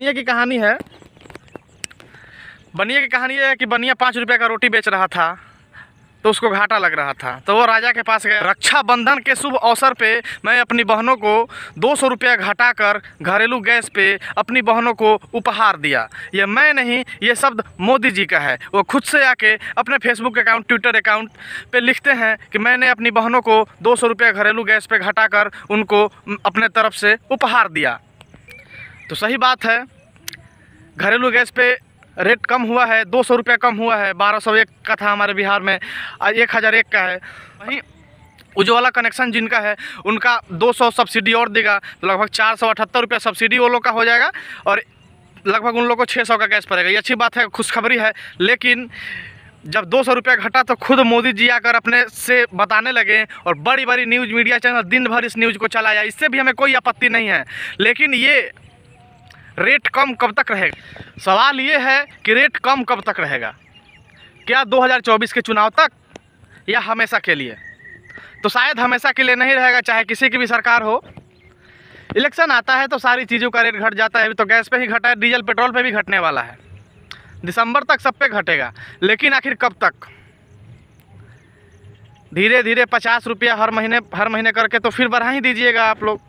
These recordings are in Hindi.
बनिया की कहानी है। बनिया की कहानी है कि बनिया 5 रुपये का रोटी बेच रहा था तो उसको घाटा लग रहा था, तो वो राजा के पास गया। रक्षाबंधन के शुभ अवसर पे मैं अपनी बहनों को 200 रुपया घटाकर घरेलू गैस पे अपनी बहनों को उपहार दिया। ये मैं नहीं, ये शब्द मोदी जी का है। वो खुद से आके अपने फेसबुक अकाउंट, ट्विटर अकाउंट पे लिखते हैं कि मैंने अपनी बहनों को 200 रुपया घरेलू गैस पे घटाकर उनको अपने तरफ से उपहार दिया। तो सही बात है, घरेलू गैस पे रेट कम हुआ है, 200 रुपया कम हुआ है। 1201 का था हमारे बिहार में, 1001 का है। वहीं उज्ज्वला कनेक्शन जिनका है उनका 200 सब्सिडी और देगा, तो लगभग 478 रुपया सब्सिडी वो लोग का हो जाएगा और लगभग उन लोग को 600 का गैस पड़ेगा। ये अच्छी बात है, खुशखबरी है। लेकिन जब 200 रुपया घटा तो खुद मोदी जी आकर अपने से बताने लगे और बड़ी बड़ी न्यूज़ मीडिया चैनल दिन भर इस न्यूज़ को चलाया। इससे भी हमें कोई आपत्ति नहीं है, लेकिन ये रेट कम कब तक रहेगा? सवाल ये है कि रेट कम कब तक रहेगा? क्या 2024 के चुनाव तक या हमेशा के लिए? तो शायद हमेशा के लिए नहीं रहेगा, चाहे किसी की भी सरकार हो। इलेक्शन आता है तो सारी चीज़ों का रेट घट जाता है। अभी तो गैस पे ही घटा है, डीजल पेट्रोल पे भी घटने वाला है। दिसंबर तक सब पे घटेगा, लेकिन आखिर कब तक? धीरे धीरे 50 रुपया हर महीने करके तो फिर बढ़ा ही दीजिएगा आप लोग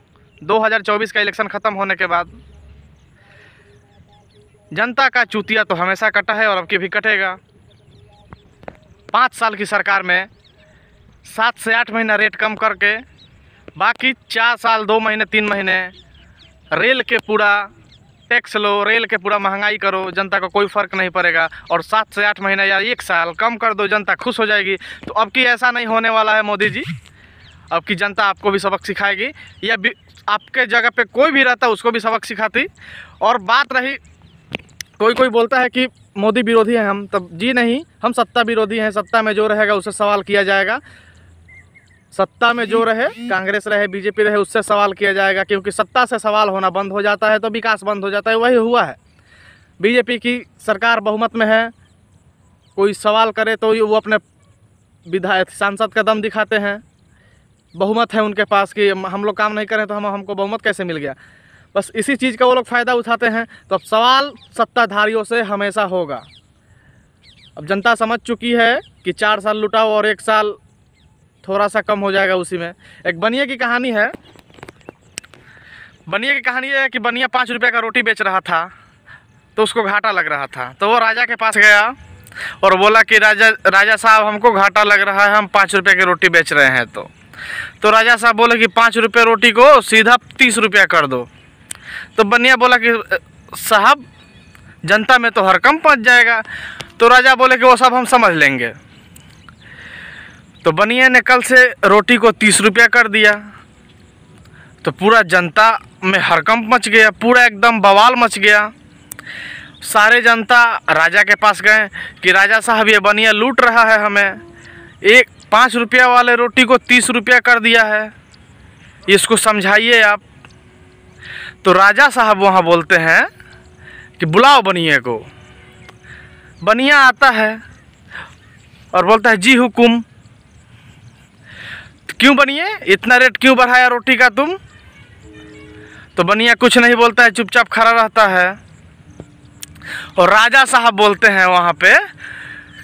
2024 का इलेक्शन ख़त्म होने के बाद। जनता का चूतिया तो हमेशा कटा है और अब की भी कटेगा। 5 साल की सरकार में 7 से 8 महीना रेट कम करके बाकी 4 साल 2 महीने 3 महीने रेल के पूरा टैक्स लो, रेल के पूरा महंगाई करो, जनता को कोई फ़र्क नहीं पड़ेगा। और 7 से 8 महीने या 1 साल कम कर दो, जनता खुश हो जाएगी। तो अब की ऐसा नहीं होने वाला है मोदी जी। अब की जनता आपको भी सबक सिखाएगी, या आपके जगह पे कोई भी रहता उसको भी सबक सिखाती। और बात रही, कोई बोलता है कि मोदी विरोधी हैं हम, तब जी नहीं, हम सत्ता विरोधी हैं। सत्ता में जो रहेगा उससे सवाल किया जाएगा। सत्ता में जो रहे, कांग्रेस रहे, बीजेपी रहे, उससे सवाल किया जाएगा। क्योंकि सत्ता से सवाल होना बंद हो जाता है तो विकास बंद हो जाता है। वही हुआ है। बीजेपी की सरकार बहुमत में है, कोई सवाल करे तो वो अपने विधायक सांसद का दम दिखाते हैं। बहुमत है उनके पास कि हम लोग काम नहीं करें तो हमको बहुमत कैसे मिल गया। बस इसी चीज़ का वो लोग फ़ायदा उठाते हैं। तो अब सवाल सत्ताधारियों से हमेशा होगा। अब जनता समझ चुकी है कि 4 साल लुटाओ और 1 साल थोड़ा सा कम हो जाएगा। उसी में एक बनिया की कहानी है। बनिया की कहानी है कि बनिया 5 रुपये का रोटी बेच रहा था तो उसको घाटा लग रहा था। तो वो राजा के पास गया और बोला कि राजा साहब, हमको घाटा लग रहा है, हम 5 रुपये की रोटी बेच रहे हैं। तो राजा साहब बोले कि 5 रुपये रोटी को सीधा 30 रुपया कर दो। तो बनिया बोला कि साहब, जनता में तो हर कम पहुंच जाएगा। तो राजा बोले कि वो सब हम समझ लेंगे। तो बनिया ने कल से रोटी को 30 रुपया कर दिया। तो पूरा जनता में हड़कंप मच गया, पूरा एकदम बवाल मच गया। सारे जनता राजा के पास गए कि राजा साहब, ये बनिया लूट रहा है हमें। 5 रुपया वाले रोटी को 30 रुपया कर दिया है, इसको समझाइए आप। तो राजा साहब वहाँ बोलते हैं कि बुलाओ बनिया को। बनिया आता है और बोलता है, जी हुकुम। तो क्यों बनिए, इतना रेट क्यों बढ़ाया रोटी का तुम? तो बनिया कुछ नहीं बोलता है, चुपचाप खड़ा रहता है। और राजा साहब बोलते हैं वहाँ पे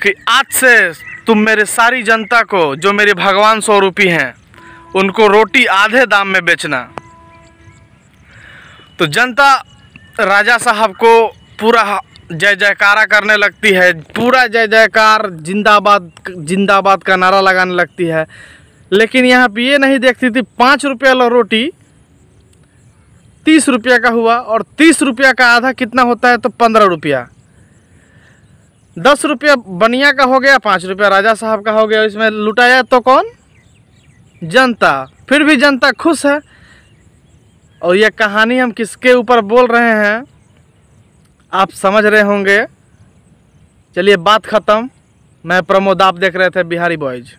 कि आज से तुम मेरे सारी जनता को, जो मेरे भगवान स्वरूपी हैं, उनको रोटी आधे दाम में बेचना। तो जनता राजा साहब को पूरा जय जयकारा करने लगती है, पूरा जय जयकार, जिंदाबाद जिंदाबाद का नारा लगाने लगती है। लेकिन यहाँ पे ये नहीं देखती थी 5 रुपये वाला रोटी 30 रुपया का हुआ और 30 रुपया का आधा कितना होता है? तो 15 रुपया। 10 रुपया बनिया का हो गया, 5 रुपया राजा साहब का हो गया। इसमें लुटाया तो कौन? जनता। फिर भी जनता खुश है। और यह कहानी हम किसके ऊपर बोल रहे हैं आप समझ रहे होंगे। चलिए बात ख़त्म। मैं प्रमोद, आप देख रहे थे बिहारी बॉयज।